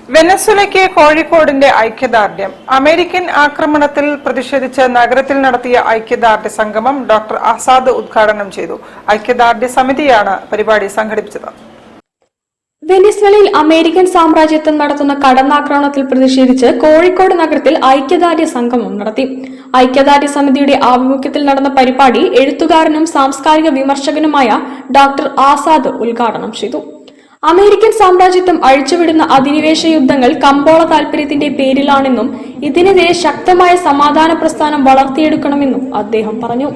വെനസ്വേലയ്ക്ക് കോഴിക്കോടിന്റെ ഐക്യദാർഢ്യം. അമേരിക്കൻ ആക്രമണത്തിൽ പ്രതിഷേധിച്ച് നഗരത്തിൽ നടത്തിയ ഐക്യദാർഢ്യ സംഗമം ഡോക്ടർ ആസാദ് ഉദ്ഘാടനം ചെയ്തു. ഐക്യദാർഢ്യ സമിതിയാണ് പരിപാടി സംഘടിപ്പിച്ചത്. വെനസ്വേലയിൽ അമേരിക്കൻ സാമ്രാജ്യത്വം നടത്തുന്ന കടന്നാക്രമണത്തിൽ പ്രതിഷേധിച്ച് കോഴിക്കോട് നഗരത്തിൽ ഐക്യദാർഢ്യ സംഗമം നടത്തി. ഐക്യദാർഢ്യ സമിതിയുടെ ആഭിമുഖ്യത്തിൽ നടന്ന പരിപാടി എഴുത്തുകാരനും സാംസ്കാരിക വിമർശകനുമായ ഡോക്ടർ ആസാദ് ഉദ്ഘാടനം ചെയ്തു. അമേരിക്കൻ സാമ്രാജ്യത്വം അഴിച്ചുവിടുന്ന അധിനിവേശ യുദ്ധങ്ങൾ കമ്പോള താൽപര്യത്തിന്റെ പേരിലാണെന്നും ഇതിനെതിരെ ശക്തമായ സമാധാന പ്രസ്ഥാനം വളർത്തിയെടുക്കണമെന്നും അദ്ദേഹം പറഞ്ഞു.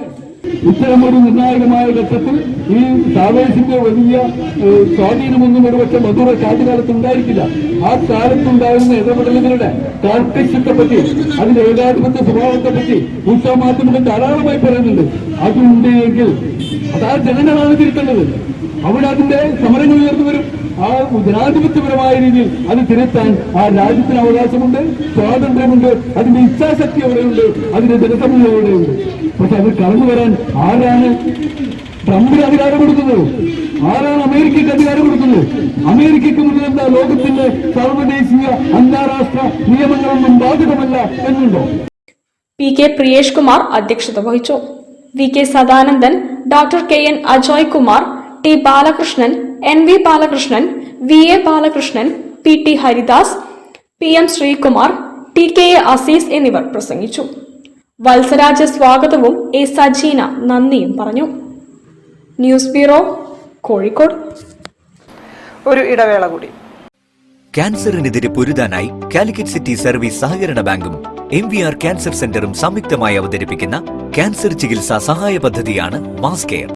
ഇത്തരമൊരു നിർണായകമായ ഘട്ടത്തിൽ ഈ ചാവേസിന്റെ വലിയ സ്വാധീനമൊന്നും ഒരുപക്ഷെ മധുര കാലത്ത് ഉണ്ടായിരിക്കില്ല. ആ കാലത്തുണ്ടായിരുന്ന ഇടപെടലുകളുടെ കാർക്കശ്യത്തെപ്പറ്റി, അതിന്റെ ഏകാധിപത്യ സ്വഭാവത്തെപ്പറ്റി ഉത്സവമാധ്യമങ്ങൾ ധാരാളമായി പറയുന്നുണ്ട്. അതുണ്ടെങ്കിൽ അതാ ജനങ്ങളാണ് തിരുത്തേണ്ടത്. അവിടെ അതിന്റെ സമരങ്ങൾ ഉയർന്നു വരും. ആ ജനാധിപത്യപരമായ രീതിയിൽ അത് തിരുത്താൻ ആ രാജ്യത്തിന് അവകാശമുണ്ട്, സ്വാതന്ത്ര്യമുണ്ട്, അതിന്റെ ഇച്ഛാശക്തി അവിടെയുണ്ട്, അതിന്റെ ജനസമൂഹം അവിടെയുണ്ട്. പക്ഷെ അത് കടന്നു വരാൻ ആരാണ് ട്രംപിന് അധികാരം കൊടുക്കുന്നത്? ആരാണ് അമേരിക്കയ്ക്ക് അധികാരം കൊടുക്കുന്നത്? അമേരിക്കയ്ക്ക് മുന്നിൽ എന്താ ലോകത്തിന്റെ സർവ്വദേശീയ അന്താരാഷ്ട്ര നിയമങ്ങളൊന്നും ബാധകമല്ല എന്നുണ്ടോ? പി കെ പ്രിയേഷ് കുമാർ അധ്യക്ഷത വഹിച്ചു. V K Sadanandan, doctor K N Ajoy Kumar, T Balakrishnan, N V Balakrishnan, V A Balakrishnan, P T Haridas, P M Sreekumar, T K A Azeez എന്നിവർ പ്രസംഗിച്ചു. വത്സരാജ സ്വാഗതവും എ സജീന നന്ദിയും പറഞ്ഞു. News bureau, Kozhikode. ഒരു ഇടവേള കൂടി. ക്യാൻസറിനെതിരെ പൊരുതാനായി കാലിക്കറ്റ് സിറ്റി സർവീസ് സഹകരണ ബാങ്കും MVR ക്യാൻസർ സെന്ററും സംയുക്തമായി അവതരിപ്പിക്കുന്ന ക്യാൻസർ ചികിത്സാ സഹായ പദ്ധതിയാണ് മാസ് കെയർ.